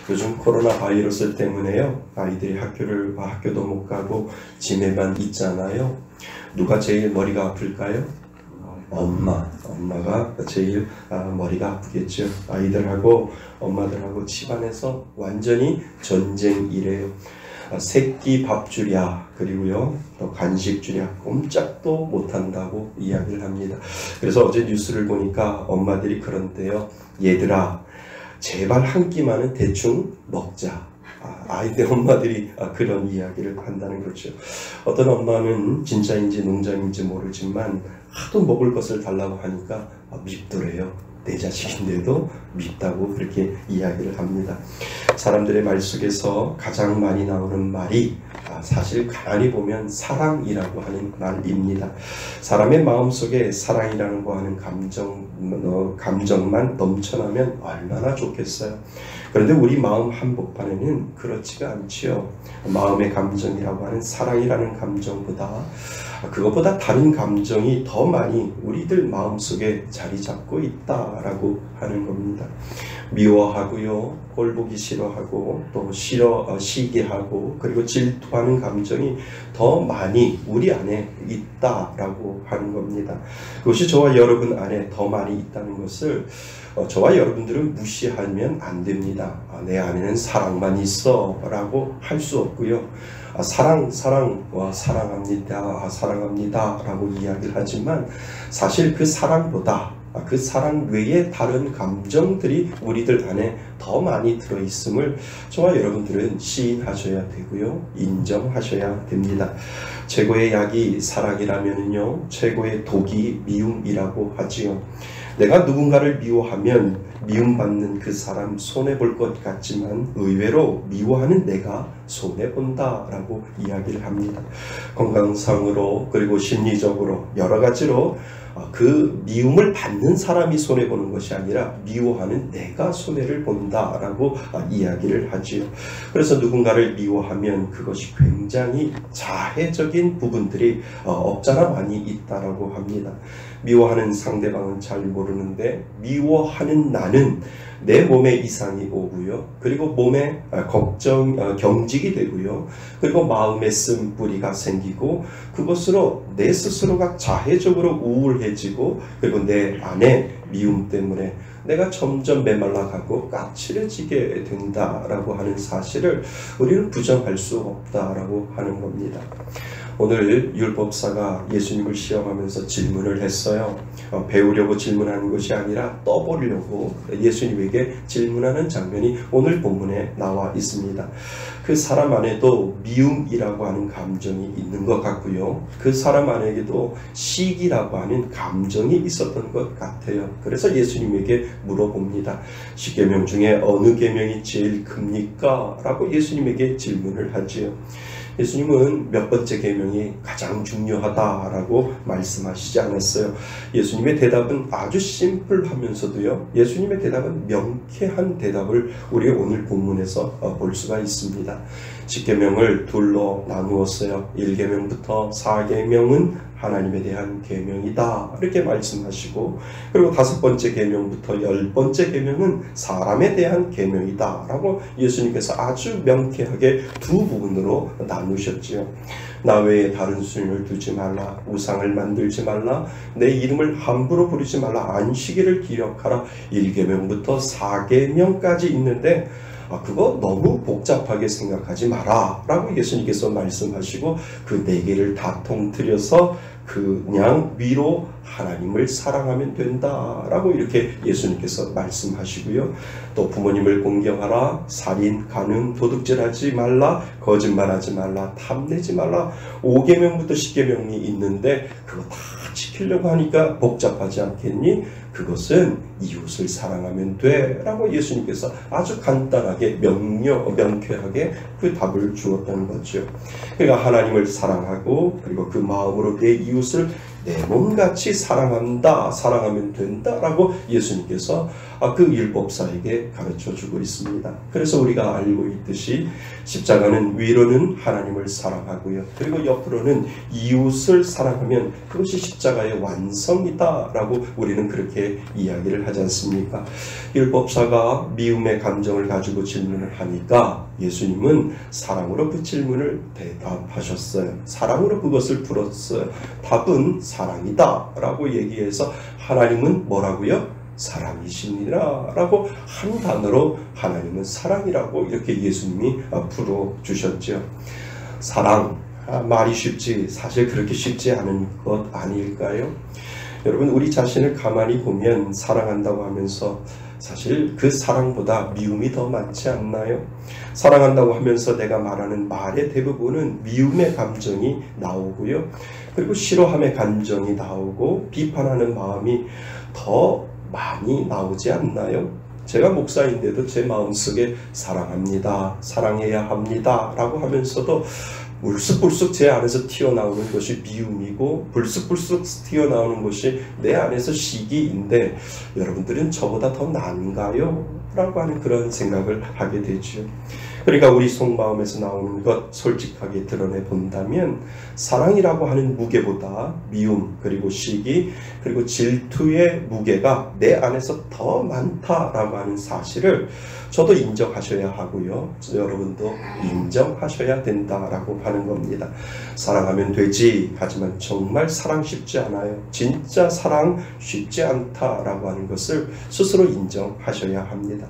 요즘 코로나 바이러스 때문에요. 아이들이 학교도 못 가고 집에만 있잖아요. 누가 제일 머리가 아플까요? 엄마가 제일 머리가 아프겠죠. 아이들하고 엄마들하고 집안에서 완전히 전쟁이래요. 새끼 밥 주랴, 그리고요 또 간식 주랴, 꼼짝도 못한다고 이야기를 합니다. 그래서 어제 뉴스를 보니까 엄마들이 그런데요, 얘들아 제발 한 끼만은 대충 먹자. 아이들 엄마들이 그런 이야기를 한다는 거죠. 어떤 엄마는 진짜인지 농담인지 모르지만 하도 먹을 것을 달라고 하니까 밉더래요. 내 자식인데도 밉다고 그렇게 이야기를 합니다. 사람들의 말 속에서 가장 많이 나오는 말이 사실 가만히 보면 사랑이라고 하는 말입니다. 사람의 마음속에 사랑이라는 거 하는 감정만 넘쳐나면 얼마나 좋겠어요. 그런데 우리 마음 한복판에는 그렇지가 않지요. 마음의 감정이라고 하는 사랑이라는 감정보다 그것보다 다른 감정이 더 많이 우리들 마음속에 자리 잡고 있다라고 하는 겁니다. 미워하고요, 꼴보기 싫어하고, 또 시기하고, 그리고 질투하는 감정이 더 많이 우리 안에 있다라고 하는 겁니다. 그것이 저와 여러분 안에 더 많이 있다는 것을 저와 여러분들은 무시하면 안 됩니다. 내 안에는 사랑만 있어 라고 할 수 없고요. 사랑합니다 라고 이야기를 하지만 사실 그 사랑보다 그 사랑 외에 다른 감정들이 우리들 안에 더 많이 들어있음을 저와 여러분들은 시인하셔야 되고요, 인정하셔야 됩니다. 최고의 약이 사랑이라면요, 최고의 독이 미움이라고 하지요. 내가 누군가를 미워하면 미움받는 그 사람 손해볼 것 같지만 의외로 미워하는 내가 손해본다라고 이야기를 합니다. 건강상으로 그리고 심리적으로 여러 가지로 그 미움을 받는 사람이 손해보는 것이 아니라 미워하는 내가 손해를 본다라고 이야기를 하지요. 그래서 누군가를 미워하면 그것이 굉장히 자해적인 부분들이 없잖아 많이 있다라고 합니다. 미워하는 상대방은 잘 모르는데 미워하는 나는 내 몸에 이상이 오고요, 그리고 몸에 경직이 되고요, 그리고 마음에 쓴뿌리가 생기고 그것으로 내 스스로가 자해적으로 우울해지고, 그리고 내 안에 미움 때문에 내가 점점 메말라가고 까칠해지게 된다라고 하는 사실을 우리는 부정할 수 없다라고 하는 겁니다. 오늘 율법사가 예수님을 시험하면서 질문을 했어요. 배우려고 질문하는 것이 아니라 떠보려고 예수님에게 질문하는 장면이 오늘 본문에 나와 있습니다. 그 사람 안에도 미움이라고 하는 감정이 있는 것 같고요, 그 사람 안에도 시기라고 하는 감정이 있었던 것 같아요. 그래서 예수님에게 물어봅니다. 10계명 중에 어느 계명이 제일 큽니까? 라고 예수님에게 질문을 하지요. 예수님은 몇 번째 계명이 가장 중요하다라고 말씀하시지 않았어요. 예수님의 대답은 아주 심플하면서도요, 예수님의 대답은 명쾌한 대답을 우리 오늘 본문에서 볼 수가 있습니다. 10계명을 둘로 나누었어요. 1계명부터 4계명은 하나님에 대한 계명이다 이렇게 말씀하시고, 그리고 5번째 계명부터 10번째 계명은 사람에 대한 계명이다 라고 예수님께서 아주 명쾌하게 두 부분으로 나누셨지요. 나 외에 다른 신을 두지 말라, 우상을 만들지 말라, 내 이름을 함부로 부르지 말라, 안식일을 기억하라. 1계명부터 4계명까지 있는데 그거 너무 복잡하게 생각하지 마라 라고 예수님께서 말씀하시고, 그 4개를 다 통틀어서 그냥 위로 하나님을 사랑하면 된다 라고 이렇게 예수님께서 말씀하시고요, 또 부모님을 공경하라, 살인, 간음, 도둑질하지 말라, 거짓말하지 말라, 탐내지 말라. 5계명부터 10계명이 있는데 그거 다 지키려고 하니까 복잡하지 않겠니? 그것은 이웃을 사랑하면 돼 라고 예수님께서 아주 간단하게 명쾌하게 그 답을 주었다는 거죠. 그러니까 하나님을 사랑하고, 그리고 그 마음으로 내 이웃을 내 몸같이 사랑하면 된다 라고 예수님께서 그 율법사에게 가르쳐주고 있습니다. 그래서 우리가 알고 있듯이 십자가는 위로는 하나님을 사랑하고요, 그리고 옆으로는 이웃을 사랑하면 그것이 십자가의 율법사의 완성이다 라고 우리는 그렇게 이야기를 하지 않습니까? 율법사가 미움의 감정을 가지고 질문을 하니까 예수님은 사랑으로 그 질문을 대답하셨어요. 사랑으로 그것을 풀었어요. 답은 사랑이다 라고 얘기해서 하나님은 뭐라고요? 사랑이시니라 라고 한 단어로 하나님은 사랑이라고 이렇게 예수님이 풀어주셨죠. 사랑, 말이 쉽지 사실 그렇게 쉽지 않은 것 아닐까요? 여러분, 우리 자신을 가만히 보면 사랑한다고 하면서 사실 그 사랑보다 미움이 더 많지 않나요? 사랑한다고 하면서 내가 말하는 말의 대부분은 미움의 감정이 나오고요. 그리고 싫어함의 감정이 나오고 비판하는 마음이 더 많이 나오지 않나요? 제가 목사인데도 제 마음속에 사랑합니다, 사랑해야 합니다 라고 하면서도 불쑥불쑥 제 안에서 튀어나오는 것이 미움이고 불쑥불쑥 튀어나오는 것이 내 안에서 시기인데 여러분들은 저보다 더 나은가요? 라고 하는 그런 생각을 하게 되죠. 그러니까 우리 속마음에서 나오는 것 솔직하게 드러내 본다면 사랑이라고 하는 무게보다 미움, 그리고 시기, 그리고 질투의 무게가 내 안에서 더 많다라고 하는 사실을 저도 인정하셔야 하고요. 여러분도 인정하셔야 된다라고 하는 겁니다. 사랑하면 되지, 하지만 정말 사랑 쉽지 않아요. 진짜 사랑 쉽지 않다라고 하는 것을 스스로 인정하셔야 합니다.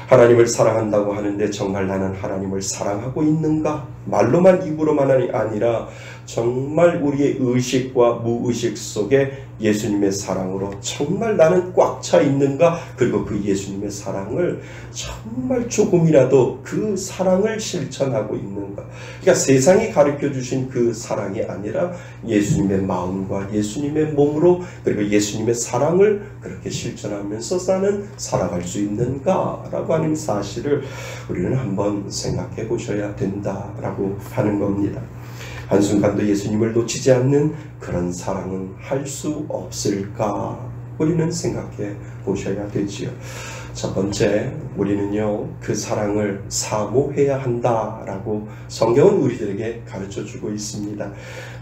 하나님을 사랑한다고 하는데 정말 나는 하나님을 사랑하고 있는가? 말로만, 입으로만이 아니라 정말 우리의 의식과 무의식 속에 예수님의 사랑으로 정말 나는 꽉 차 있는가? 그리고 그 예수님의 사랑을 정말 조금이라도 그 사랑을 실천하고 있는가? 그러니까 세상이 가르쳐 주신 그 사랑이 아니라 예수님의 마음과 예수님의 몸으로, 그리고 예수님의 사랑을 그렇게 실천하면서 나는 살아갈 수 있는가? 라고 하는 사실을 우리는 한번 생각해 보셔야 된다라고 하는 겁니다. 한순간도 예수님을 놓치지 않는 그런 사랑은 할 수 없을까? 우리는 생각해 보셔야 되지요. 첫 번째, 우리는요, 그 사랑을 사모해야 한다라고 성경은 우리들에게 가르쳐주고 있습니다.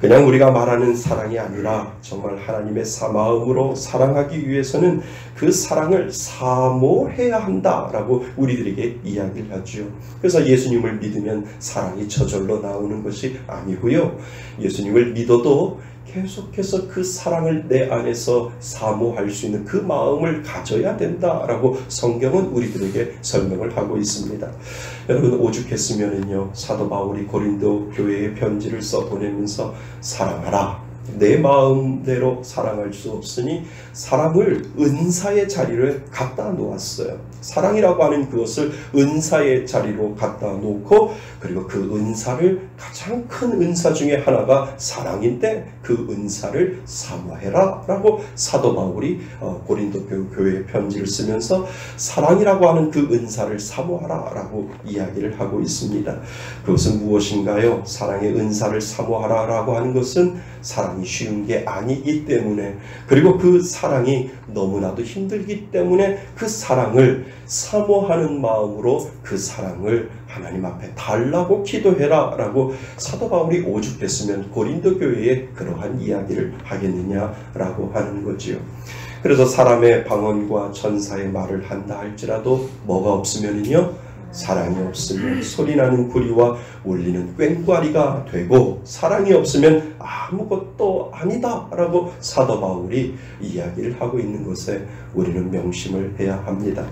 그냥 우리가 말하는 사랑이 아니라 정말 하나님의 마음으로 사랑하기 위해서는 그 사랑을 사모해야 한다라고 우리들에게 이야기를 하죠. 그래서 예수님을 믿으면 사랑이 저절로 나오는 것이 아니고요. 예수님을 믿어도 계속해서 그 사랑을 내 안에서 사모할 수 있는 그 마음을 가져야 된다라고 성경은 우리들에게 설명을 하고 있습니다. 여러분, 오죽했으면은요, 사도 바울이 고린도 교회에 편지를 써보내면서 사랑하라, 내 마음대로 사랑할 수 없으니 사랑을 은사의 자리를 갖다 놓았어요. 사랑이라고 하는 그것을 은사의 자리로 갖다 놓고, 그리고 그 은사를, 가장 큰 은사 중에 하나가 사랑인데 그 은사를 사모해라 라고 사도 바울이 고린도 교회에 편지를 쓰면서 사랑이라고 하는 그 은사를 사모하라 라고 이야기를 하고 있습니다. 그것은 무엇인가요? 사랑의 은사를 사모하라 라고 하는 것은 사랑이 쉬운 게 아니기 때문에, 그리고 그 사랑이 너무나도 힘들기 때문에 그 사랑을 사모하는 마음으로 그 사랑을 하나님 앞에 달라고 기도해라 라고 사도 바울이 오죽했으면 고린도 교회에 그러한 이야기를 하겠느냐라고 하는 거지요. 그래서 사람의 방언과 천사의 말을 한다 할지라도 뭐가 없으면은요, 사랑이 없으면 소리나는 구리와 울리는 꽹과리가 되고, 사랑이 없으면 아무것도 아니다 라고 사도 바울이 이야기를 하고 있는 것에 우리는 명심을 해야 합니다.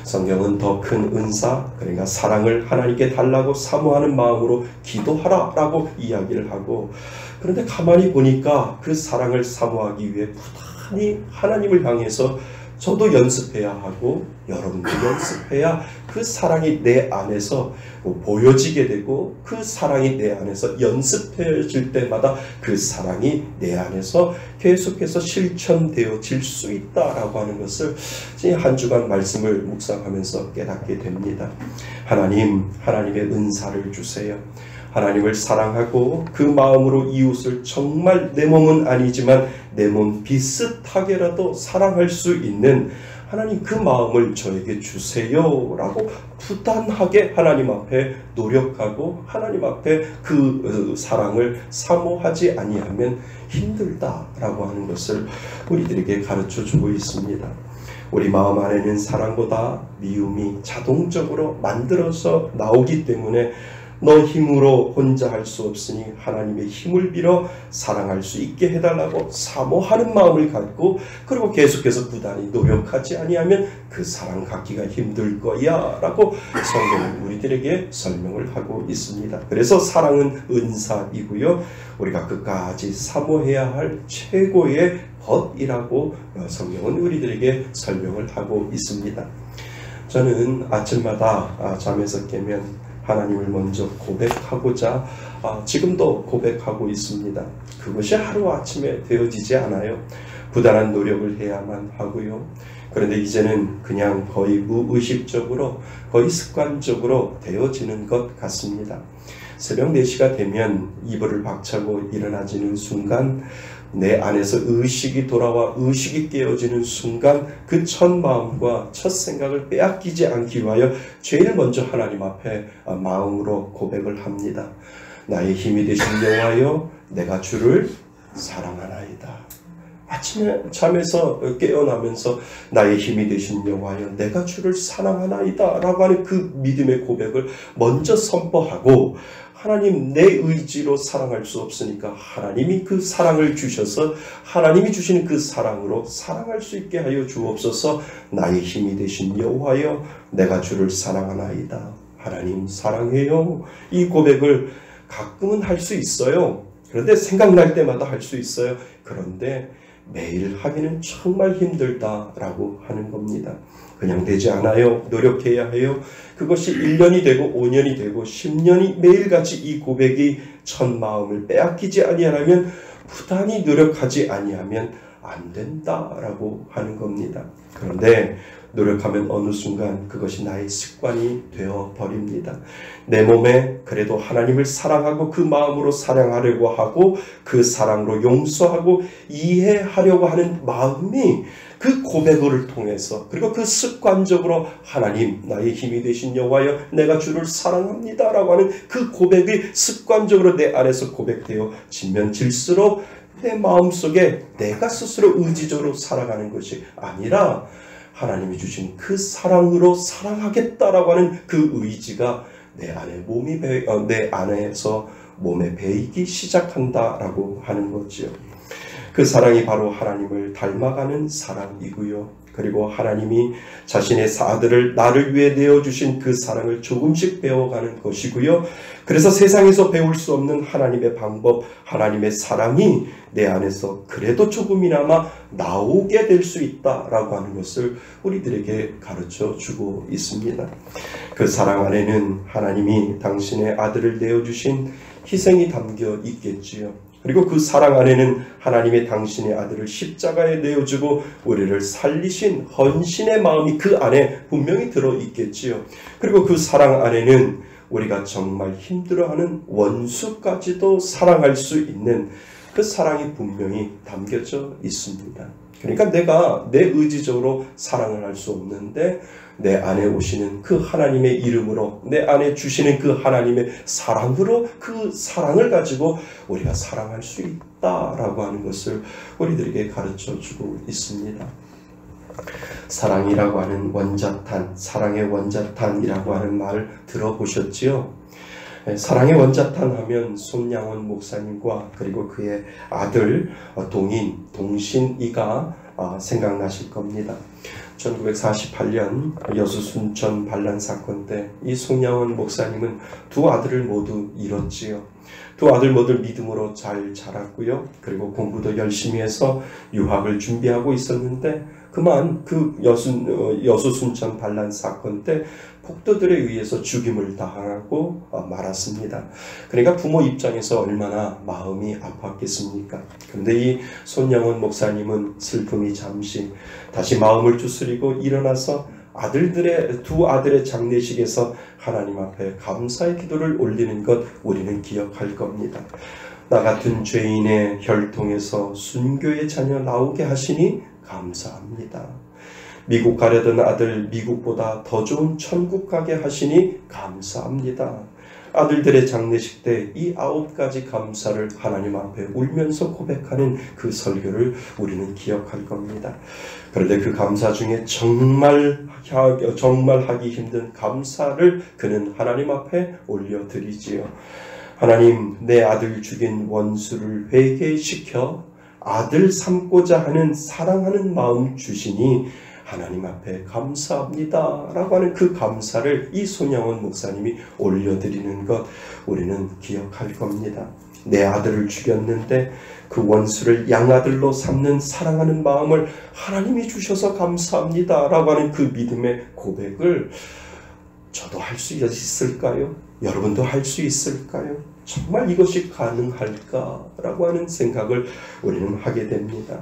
성경은 더 큰 은사, 그러니까 사랑을 하나님께 달라고 사모하는 마음으로 기도하라 라고 이야기를 하고, 그런데 가만히 보니까 그 사랑을 사모하기 위해 부단히 하나님을 향해서 저도 연습해야 하고 여러분도 연습해야 그 사랑이 내 안에서 보여지게 되고, 그 사랑이 내 안에서 연습해질 때마다 그 사랑이 내 안에서 계속해서 실천되어질 수 있다라고 하는 것을 한 주간 말씀을 묵상하면서 깨닫게 됩니다. 하나님의 은사를 주세요. 하나님을 사랑하고 그 마음으로 이웃을 정말 내 몸은 아니지만 내 몸 비슷하게라도 사랑할 수 있는 하나님 그 마음을 저에게 주세요 라고 부단하게 하나님 앞에 노력하고 하나님 앞에 그 사랑을 사모하지 아니하면 힘들다라고 하는 것을 우리들에게 가르쳐 주고 있습니다. 우리 마음 안에는 사랑보다 미움이 자동적으로 만들어서 나오기 때문에 너 힘으로 혼자 할 수 없으니 하나님의 힘을 빌어 사랑할 수 있게 해달라고 사모하는 마음을 갖고 그리고 계속해서 부단히 노력하지 아니하면 그 사랑 갖기가 힘들 거야 라고 성경은 우리들에게 설명을 하고 있습니다. 그래서 사랑은 은사이고요. 우리가 끝까지 사모해야 할 최고의 법이라고 성경은 우리들에게 설명을 하고 있습니다. 저는 아침마다 잠에서 깨면 하나님을 먼저 고백하고자 지금도 고백하고 있습니다. 그것이 하루아침에 되어지지 않아요. 부단한 노력을 해야만 하고요. 그런데 이제는 그냥 거의 무의식적으로 거의 습관적으로 되어지는 것 같습니다. 새벽 4시가 되면 이불을 박차고 일어나지는 순간 내 안에서 의식이 돌아와 의식이 깨어지는 순간 그 첫 마음과 첫 생각을 빼앗기지 않기 위하여 제일 먼저 하나님 앞에 마음으로 고백을 합니다. 나의 힘이 되신 여호와여 내가 주를 사랑하나이다. 아침에 잠에서 깨어나면서 나의 힘이 되신 여호와여 내가 주를 사랑하나이다 라고 하는 그 믿음의 고백을 먼저 선포하고 하나님 내 의지로 사랑할 수 없으니까 하나님이 그 사랑을 주셔서 하나님이 주시는 그 사랑으로 사랑할 수 있게 하여 주옵소서. 나의 힘이 되신 여호와여 내가 주를 사랑하나이다. 하나님 사랑해요. 이 고백을 가끔은 할 수 있어요. 그런데 생각날 때마다 할 수 있어요. 그런데 매일 하기는 정말 힘들다라고 하는 겁니다. 그냥 되지 않아요. 노력해야 해요. 그것이 1년이 되고 5년이 되고 10년이 매일같이 이 고백이 첫 마음을 빼앗기지 아니하면 부단히 노력하지 아니하면 안 된다라고 하는 겁니다. 그런데 노력하면 어느 순간 그것이 나의 습관이 되어버립니다. 내 몸에 그래도 하나님을 사랑하고 그 마음으로 사랑하려고 하고 그 사랑으로 용서하고 이해하려고 하는 마음이 그 고백을 통해서 그리고 그 습관적으로 하나님 나의 힘이 되신 여호와여 내가 주를 사랑합니다 라고 하는 그 고백이 습관적으로 내 안에서 고백되어 지면 질수록 내 마음속에 내가 스스로 의지적으로 살아가는 것이 아니라 하나님이 주신 그 사랑으로 사랑하겠다라고 하는 그 의지가 내 안에서 몸에 배이기 시작한다라고 하는 거지요. 그 사랑이 바로 하나님을 닮아가는 사랑이고요. 그리고 하나님이 자신의 아들을 나를 위해 내어주신 그 사랑을 조금씩 배워가는 것이고요. 그래서 세상에서 배울 수 없는 하나님의 방법, 하나님의 사랑이 내 안에서 그래도 조금이나마 나오게 될 수 있다라고 하는 것을 우리들에게 가르쳐 주고 있습니다. 그 사랑 안에는 하나님이 당신의 아들을 내어주신 희생이 담겨 있겠지요. 그리고 그 사랑 안에는 하나님의 당신의 아들을 십자가에 내어주고 우리를 살리신 헌신의 마음이 그 안에 분명히 들어있겠지요. 그리고 그 사랑 안에는 우리가 정말 힘들어하는 원수까지도 사랑할 수 있는 그 사랑이 분명히 담겨져 있습니다. 그러니까 내가 내 의지적으로 사랑을 할 수 없는데 내 안에 오시는 그 하나님의 이름으로 내 안에 주시는 그 하나님의 사랑으로 그 사랑을 가지고 우리가 사랑할 수 있다라고 하는 것을 우리들에게 가르쳐주고 있습니다. 사랑이라고 하는 원자탄, 사랑의 원자탄이라고 하는 말을 들어보셨지요? 사랑의 원자탄 하면 손양원 목사님과 그리고 그의 아들 동신이가 생각나실 겁니다. 1948년 여수순천 반란 사건 때 이 손양원 목사님은 두 아들을 모두 잃었지요. 두 아들 모두 믿음으로 잘 자랐고요. 그리고 공부도 열심히 해서 유학을 준비하고 있었는데 그만 그 여수순천 반란 사건 때 폭도들에 의해서 죽임을 당하고 말았습니다. 그러니까 부모 입장에서 얼마나 마음이 아팠겠습니까? 그런데 이 손양원 목사님은 슬픔이 잠시 다시 마음을 추스리고 일어나서 두 아들의 장례식에서 하나님 앞에 감사의 기도를 올리는 것 우리는 기억할 겁니다. 나 같은 죄인의 혈통에서 순교의 자녀 나오게 하시니 감사합니다. 미국 가려던 아들 미국보다 더 좋은 천국 가게 하시니 감사합니다. 아들들의 장례식 때 이 9가지 감사를 하나님 앞에 울면서 고백하는 그 설교를 우리는 기억할 겁니다. 그런데 그 감사 중에 정말 하기 힘든 감사를 그는 하나님 앞에 올려드리지요. 하나님, 내 아들 죽인 원수를 회개시켜 아들 삼고자 하는 사랑하는 마음 주시니 하나님 앞에 감사합니다 라고 하는 그 감사를 이 손양원 목사님이 올려드리는 것 우리는 기억할 겁니다. 내 아들을 죽였는데 그 원수를 양아들로 삼는 사랑하는 마음을 하나님이 주셔서 감사합니다 라고 하는 그 믿음의 고백을 저도 할 수 있을까요? 여러분도 할 수 있을까요? 정말 이것이 가능할까라고 하는 생각을 우리는 하게 됩니다.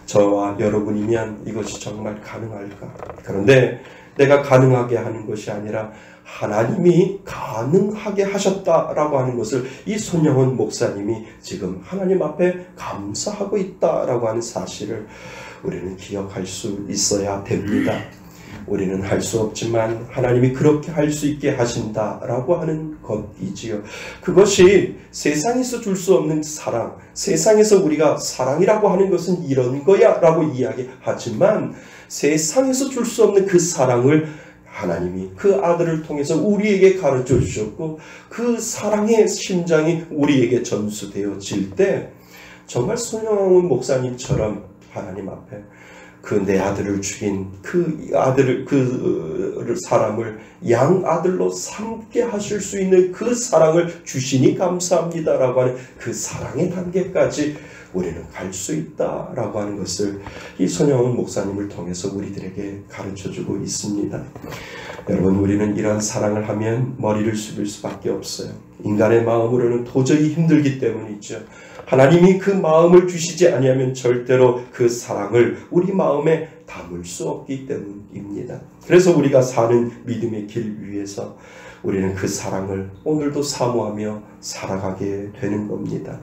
저와 여러분이면 이것이 정말 가능할까? 그런데 내가 가능하게 하는 것이 아니라 하나님이 가능하게 하셨다라고 하는 것을 이 손영원 목사님이 지금 하나님 앞에 감사하고 있다라고 하는 사실을 우리는 기억할 수 있어야 됩니다. 우리는 할 수 없지만 하나님이 그렇게 할 수 있게 하신다라고 하는 것이지요. 그것이 세상에서 줄 수 없는 사랑, 세상에서 우리가 사랑이라고 하는 것은 이런 거야 라고 이야기하지만 세상에서 줄 수 없는 그 사랑을 하나님이 그 아들을 통해서 우리에게 가르쳐 주셨고 그 사랑의 심장이 우리에게 전수되어질 때 정말 손영원 목사님처럼 하나님 앞에 그 내 아들을 죽인 그 사람을 양 아들로 삼게 하실 수 있는 그 사랑을 주시니 감사합니다라고 하는 그 사랑의 단계까지 우리는 갈 수 있다라고 하는 것을 이 손영원 목사님을 통해서 우리들에게 가르쳐주고 있습니다. 여러분, 우리는 이러한 사랑을 하면 머리를 숙일 수밖에 없어요. 인간의 마음으로는 도저히 힘들기 때문이죠. 하나님이 그 마음을 주시지 아니하면 절대로 그 사랑을 우리 마음에 담을 수 없기 때문입니다. 그래서 우리가 사는 믿음의 길 위에서 우리는 그 사랑을 오늘도 사모하며 살아가게 되는 겁니다.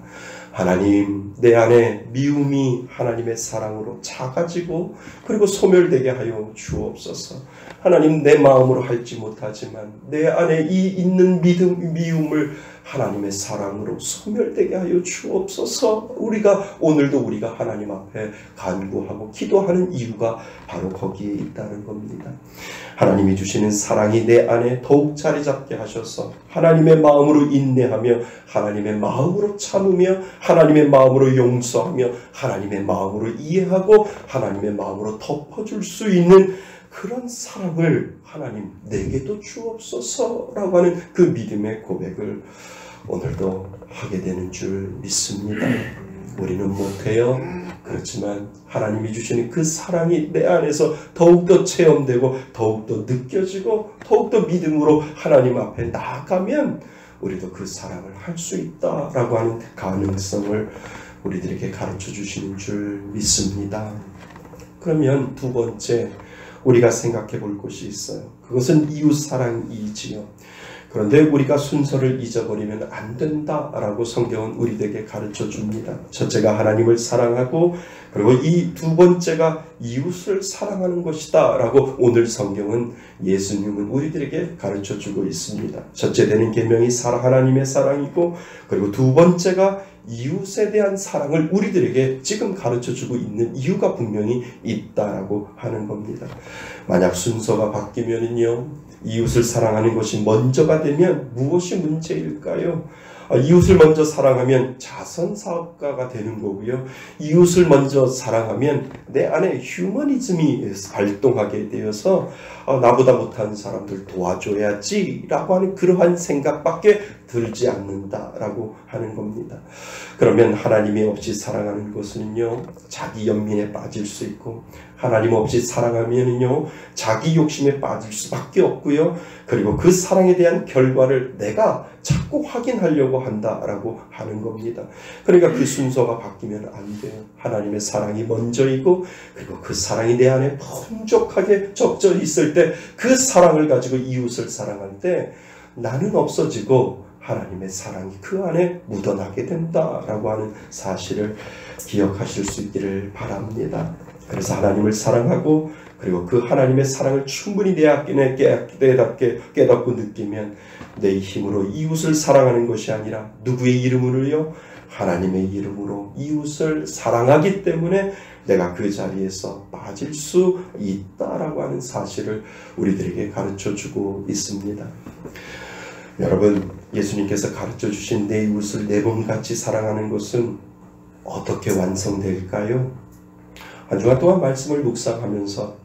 하나님, 내 안에 미움이 하나님의 사랑으로 작아지고 그리고 소멸되게 하여 주옵소서. 하나님, 내 마음으로 할지 못하지만 내 안에 이 있는 미움을 하나님의 사랑으로 소멸되게 하여 주옵소서. 오늘도 우리가 하나님 앞에 간구하고 기도하는 이유가 바로 거기에 있다는 겁니다. 하나님이 주시는 사랑이 내 안에 더욱 자리 잡게 하셔서 하나님의 마음으로 인내하며 하나님의 마음으로 참으며 하나님의 마음으로 용서하며 하나님의 마음으로 이해하고 하나님의 마음으로 덮어줄 수 있는 그런 사랑을 하나님 내게도 주옵소서라고 하는 그 믿음의 고백을 오늘도 하게 되는 줄 믿습니다. 우리는 못해요. 그렇지만 하나님이 주시는 그 사랑이 내 안에서 더욱더 체험되고 더욱더 느껴지고 더욱더 믿음으로 하나님 앞에 나아가면 우리도 그 사랑을 할 수 있다라고 하는 가능성을 우리들에게 가르쳐 주시는 줄 믿습니다. 그러면 두 번째 우리가 생각해 볼 것이 있어요. 그것은 이웃사랑이지요. 그런데 우리가 순서를 잊어버리면 안 된다라고 성경은 우리에게 가르쳐 줍니다. 첫째가 하나님을 사랑하고 그리고 이 두 번째가 이웃을 사랑하는 것이다 라고 오늘 성경은 예수님은 우리들에게 가르쳐 주고 있습니다. 첫째 되는 계명이 하나님의 사랑이고 그리고 두 번째가 이웃에 대한 사랑을 우리들에게 지금 가르쳐주고 있는 이유가 분명히 있다라고 하는 겁니다. 만약 순서가 바뀌면은요, 이웃을 사랑하는 것이 먼저가 되면 무엇이 문제일까요? 이웃을 먼저 사랑하면 자선사업가가 되는 거고요. 이웃을 먼저 사랑하면 내 안에 휴머니즘이 발동하게 되어서 나보다 못한 사람들 도와줘야지 라고 하는 그러한 생각밖에 들지 않는다라고 하는 겁니다. 그러면 하나님이 없이 사랑하는 것은요, 자기 연민에 빠질 수 있고 하나님 없이 사랑하면요, 자기 욕심에 빠질 수밖에 없고요. 그리고 그 사랑에 대한 결과를 내가 자꾸 확인하려고 한다라고 하는 겁니다. 그러니까 그 순서가 바뀌면 안 돼요. 하나님의 사랑이 먼저이고 그리고 그 사랑이 내 안에 풍족하게 적져 있을 때 그 사랑을 가지고 이웃을 사랑할 때 나는 없어지고 하나님의 사랑이 그 안에 묻어나게 된다라고 하는 사실을 기억하실 수 있기를 바랍니다. 그래서 하나님을 사랑하고 그리고 그 하나님의 사랑을 충분히 내 안에 깨닫고 느끼면 내 힘으로 이웃을 사랑하는 것이 아니라 누구의 이름으로요? 하나님의 이름으로 이웃을 사랑하기 때문에 내가 그 자리에서 빠질 수 있다라고 하는 사실을 우리들에게 가르쳐주고 있습니다. 여러분, 예수님께서 가르쳐주신 내 이웃을 내 몸같이 사랑하는 것은 어떻게 완성될까요? 한 주간 동안 말씀을 묵상하면서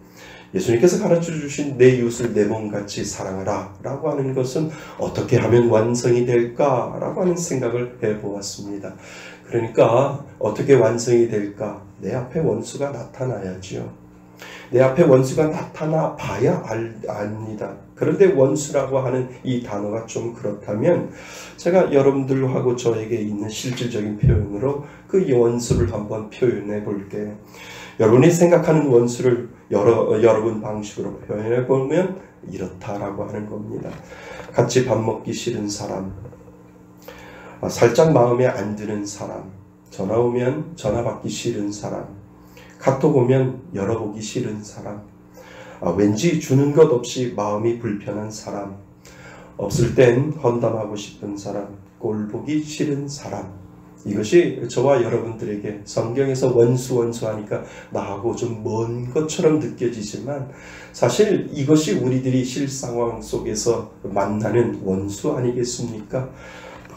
예수님께서 가르쳐주신 내 이웃을 내 몸같이 사랑하라 라고 하는 것은 어떻게 하면 완성이 될까 라고 하는 생각을 해보았습니다. 그러니까 어떻게 완성이 될까? 내 앞에 원수가 나타나야지요. 내 앞에 원수가 나타나 봐야 압니다. 그런데 원수라고 하는 이 단어가 좀 그렇다면 제가 여러분들하고 저에게 있는 실질적인 표현으로 그 원수를 한번 표현해 볼게요. 여러분이 생각하는 원수를 여러분 방식으로 표현해 보면 이렇다라고 하는 겁니다. 같이 밥 먹기 싫은 사람, 살짝 마음에 안 드는 사람, 전화 오면 전화 받기 싫은 사람, 카톡 오면 열어보기 싫은 사람, 왠지 주는 것 없이 마음이 불편한 사람, 없을 땐 헌담하고 싶은 사람, 꼴 보기 싫은 사람. 이것이 저와 여러분들에게 성경에서 원수 하니까 나하고 좀 먼 것처럼 느껴지지만 사실 이것이 우리들이 실상황 속에서 만나는 원수 아니겠습니까?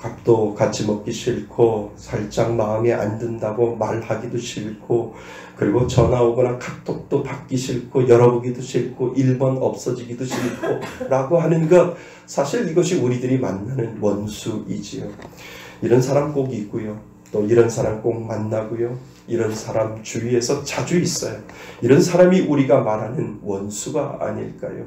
밥도 같이 먹기 싫고 살짝 마음에 안 든다고 말하기도 싫고 그리고 전화 오거나 카톡도 받기 싫고 열어보기도 싫고 1번 없어지기도 싫고 라고 하는 것, 사실 이것이 우리들이 만나는 원수이지요. 이런 사람 꼭 있고요. 또 이런 사람 꼭 만나고요. 이런 사람 주위에서 자주 있어요. 이런 사람이 우리가 말하는 원수가 아닐까요?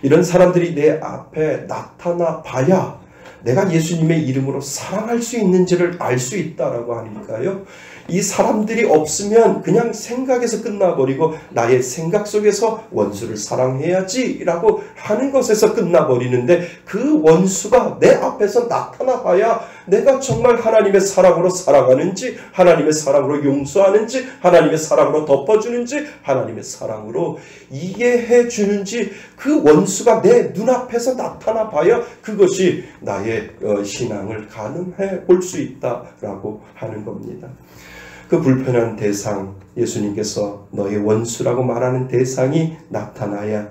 이런 사람들이 내 앞에 나타나 봐야 내가 예수님의 이름으로 사랑할 수 있는지를 알 수 있다라고 하니까요. 이 사람들이 없으면 그냥 생각에서 끝나버리고 나의 생각 속에서 원수를 사랑해야지 라고 하는 것에서 끝나버리는데 그 원수가 내 앞에서 나타나 봐야 내가 정말 하나님의 사랑으로 사랑하는지, 하나님의 사랑으로 용서하는지, 하나님의 사랑으로 덮어주는지, 하나님의 사랑으로 이해해 주는지 그 원수가 내 눈앞에서 나타나 봐야 그것이 나의 신앙을 가늠해 볼 수 있다라고 하는 겁니다. 그 불편한 대상, 예수님께서 너의 원수라고 말하는 대상이 나타나야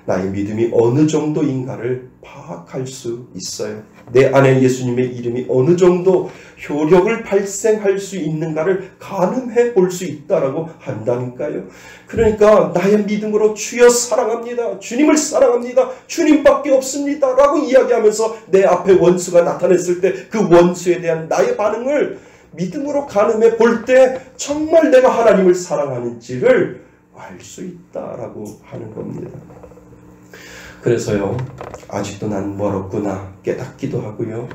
나의 믿음이 어느 정도인가를 파악할 수 있어요. 내 안에 예수님의 이름이 어느 정도 효력을 발생할 수 있는가를 가늠해 볼 수 있다라고 한다니까요. 그러니까 나의 믿음으로 주여 사랑합니다. 주님을 사랑합니다. 주님밖에 없습니다. 라고 이야기하면서 내 앞에 원수가 나타났을 때 그 원수에 대한 나의 반응을 믿음으로 가늠해 볼 때 정말 내가 하나님을 사랑하는지를 알 수 있다라고 하는 겁니다. 그래서요, 아직도 난 멀었구나 깨닫기도 하고요.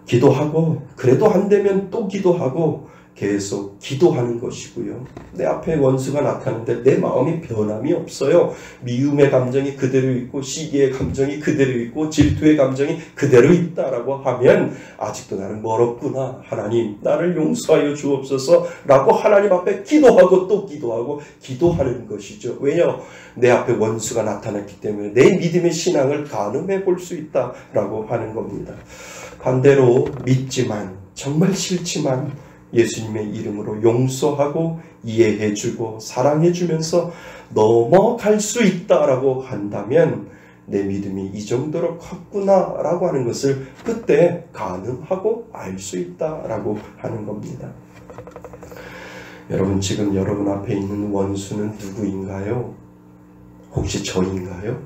기도하고 그래도 안 되면 또 기도하고 계속 기도하는 것이고요. 내 앞에 원수가 나타나는데 내 마음이 변함이 없어요. 미움의 감정이 그대로 있고 시기의 감정이 그대로 있고 질투의 감정이 그대로 있다라고 하면 아직도 나는 멀었구나. 하나님 나를 용서하여 주옵소서 라고 하나님 앞에 기도하고 또 기도하고 기도하는 것이죠. 왜냐? 내 앞에 원수가 나타났기 때문에 내 믿음의 신앙을 가늠해 볼 수 있다라고 하는 겁니다. 반대로 믿지만 정말 싫지만 예수님의 이름으로 용서하고 이해해주고 사랑해주면서 넘어갈 수 있다라고 한다면 내 믿음이 이 정도로 컸구나라고 하는 것을 그때 가늠하고 알 수 있다라고 하는 겁니다. 여러분, 지금 여러분 앞에 있는 원수는 누구인가요? 혹시 저인가요?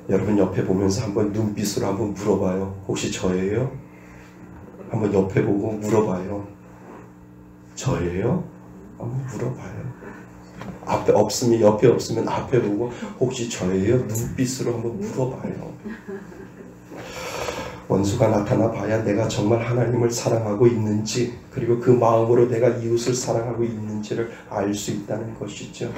여러분 옆에 보면서 한번 눈빛으로 한번 물어봐요. 혹시 저예요? 한번 옆에 보고 물어봐요. 저예요? 한번 물어봐요. 앞에 없으면, 옆에 없으면 앞에 보고 혹시 저예요? 눈빛으로 한번 물어봐요. 원수가 나타나 봐야 내가 정말 하나님을 사랑하고 있는지, 그리고 그 마음으로 내가 이웃을 사랑하고 있는지를 알 수 있다는 것이죠.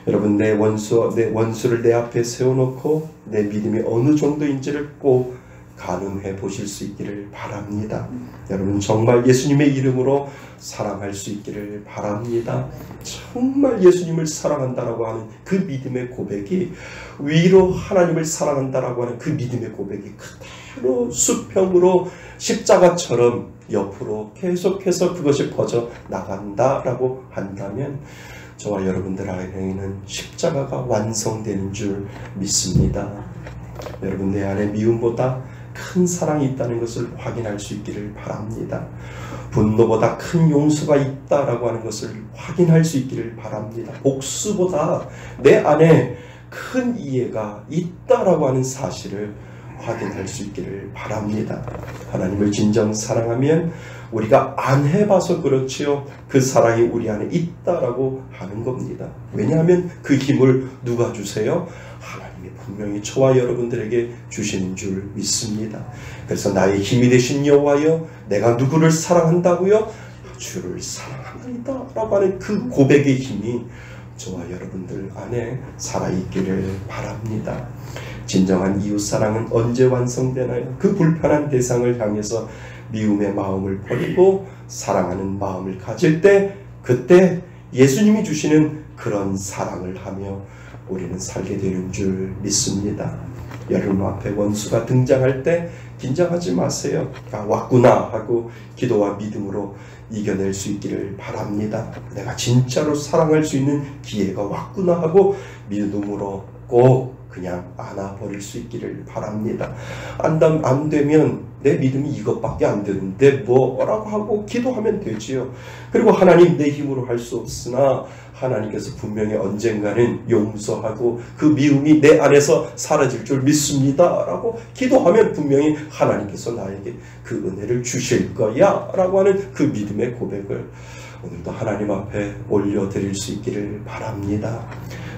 여러분, 내 원수를 내 앞에 세워놓고 내 믿음이 어느 정도인지를 꼭 가늠해 보실 수 있기를 바랍니다. 여러분 정말 예수님의 이름으로 사랑할 수 있기를 바랍니다. 정말 예수님을 사랑한다라고 하는 그 믿음의 고백이 위로 하나님을 사랑한다라고 하는 그 믿음의 고백이 그대로 수평으로 십자가처럼 옆으로 계속해서 그것이 퍼져 나간다라고 한다면 저와 여러분들 안에는 십자가가 완성되는 줄 믿습니다. 여러분 내 안에 미움보다 큰 사랑이 있다는 것을 확인할 수 있기를 바랍니다. 분노보다 큰 용서가 있다라고 하는 것을 확인할 수 있기를 바랍니다. 복수보다 내 안에 큰 이해가 있다라고 하는 사실을 확인할 수 있기를 바랍니다. 하나님을 진정 사랑하면 우리가 안 해봐서 그렇지요. 그 사랑이 우리 안에 있다라고 하는 겁니다. 왜냐하면 그 힘을 누가 주세요? 하나님이 분명히 저와 여러분들에게 주시는 줄 믿습니다. 그래서 나의 힘이 되신 여호와여, 내가 누구를 사랑한다고요? 주를 사랑합니다 라고 하는 그 고백의 힘이 저와 여러분들 안에 살아있기를 바랍니다. 진정한 이웃사랑은 언제 완성되나요? 그 불편한 대상을 향해서 미움의 마음을 버리고 사랑하는 마음을 가질 때, 그때 예수님이 주시는 그런 사랑을 하며 우리는 살게 되는 줄 믿습니다. 여러분 앞에 원수가 등장할 때 긴장하지 마세요. 아, 왔구나 하고 기도와 믿음으로 이겨낼 수 있기를 바랍니다. 내가 진짜로 사랑할 수 있는 기회가 왔구나 하고 믿음으로 꼭 그냥 안아버릴 수 있기를 바랍니다. 안 되면 내 믿음이 이것밖에 안 되는데 뭐라고 하고 기도하면 되지요. 그리고 하나님 내 힘으로 할 수 없으나 하나님께서 분명히 언젠가는 용서하고 그 미움이 내 안에서 사라질 줄 믿습니다 라고 기도하면 분명히 하나님께서 나에게 그 은혜를 주실 거야 라고 하는 그 믿음의 고백을 오늘도 하나님 앞에 올려드릴 수 있기를 바랍니다.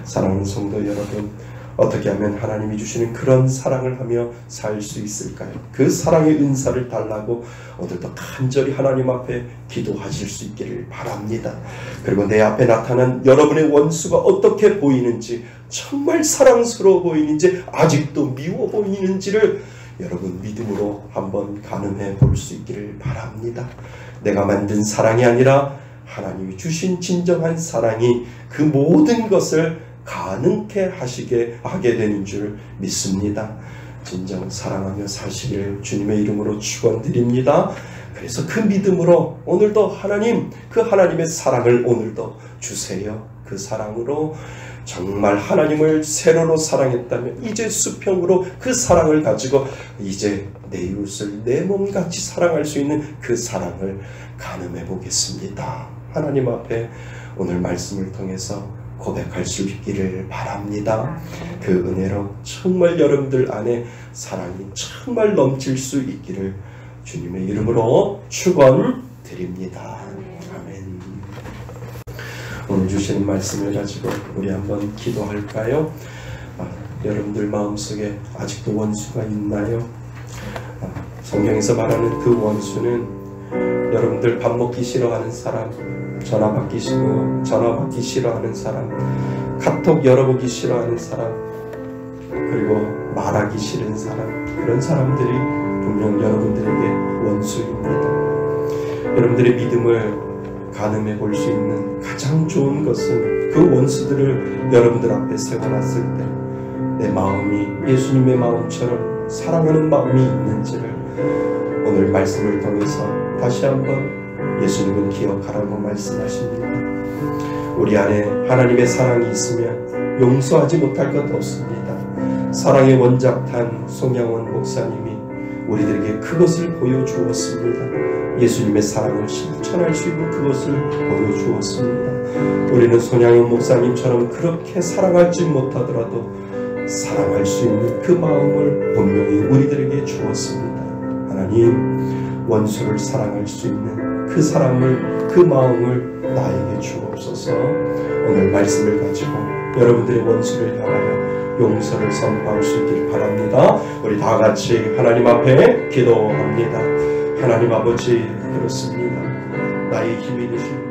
사랑하는 성도 여러분, 어떻게 하면 하나님이 주시는 그런 사랑을 하며 살 수 있을까요? 그 사랑의 은사를 달라고 오늘도 간절히 하나님 앞에 기도하실 수 있기를 바랍니다. 그리고 내 앞에 나타난 여러분의 원수가 어떻게 보이는지, 정말 사랑스러워 보이는지, 아직도 미워 보이는지를 여러분 믿음으로 한번 가늠해 볼 수 있기를 바랍니다. 내가 만든 사랑이 아니라 하나님이 주신 진정한 사랑이 그 모든 것을 가능케 하게 되는 줄 믿습니다. 진정 사랑하며 사시기를 주님의 이름으로 축원드립니다. 그래서 그 믿음으로 오늘도 하나님, 그 하나님의 사랑을 오늘도 주세요. 그 사랑으로 정말 하나님을 세로로 사랑했다면 이제 수평으로 그 사랑을 가지고 이제 내 이웃을 내 몸같이 사랑할 수 있는 그 사랑을 가늠해 보겠습니다. 하나님 앞에 오늘 말씀을 통해서 고백할 수 있기를 바랍니다. 그 은혜로 정말 여러분들 안에 사랑이 정말 넘칠 수 있기를 주님의 이름으로 축원드립니다. 아멘. 오늘 주시는 말씀을 가지고 우리 한번 기도할까요? 여러분들 마음속에 아직도 원수가 있나요? 성경에서 말하는 그 원수는 여러분들 밥 먹기 싫어하는 사람, 전화 받기 싫어하는 사람, 카톡 열어보기 싫어하는 사람, 그리고 말하기 싫은 사람, 그런 사람들이 분명 여러분들에게 원수입니다. 여러분들의 믿음을 가늠해 볼 수 있는 가장 좋은 것은 그 원수들을 여러분들 앞에 세워놨을 때 내 마음이 예수님의 마음처럼 사랑하는 마음이 있는지를 오늘 말씀을 통해서 다시 한번 예수님은 기억하라고 말씀하십니다. 우리 안에 하나님의 사랑이 있으면 용서하지 못할 것 없습니다. 사랑의 원작탄 송양원 목사님이 우리들에게 그것을 보여주었습니다. 예수님의 사랑을 실천할 수 있는 그것을 보여주었습니다. 우리는 손양원 목사님처럼 그렇게 사랑할지 못하더라도 사랑할 수 있는 그 마음을 분명히 우리들에게 주었습니다. 하나님, 원수를 사랑할 수 있는 그 사랑을, 그 마음을 나에게 주옵소서. 오늘 말씀을 가지고 여러분들의 원수를 향하여 용서를 선포할 수 있기를 바랍니다. 우리 다 같이 하나님 앞에 기도합니다. 하나님 아버지, 그렇습니다. 나의 힘이 되신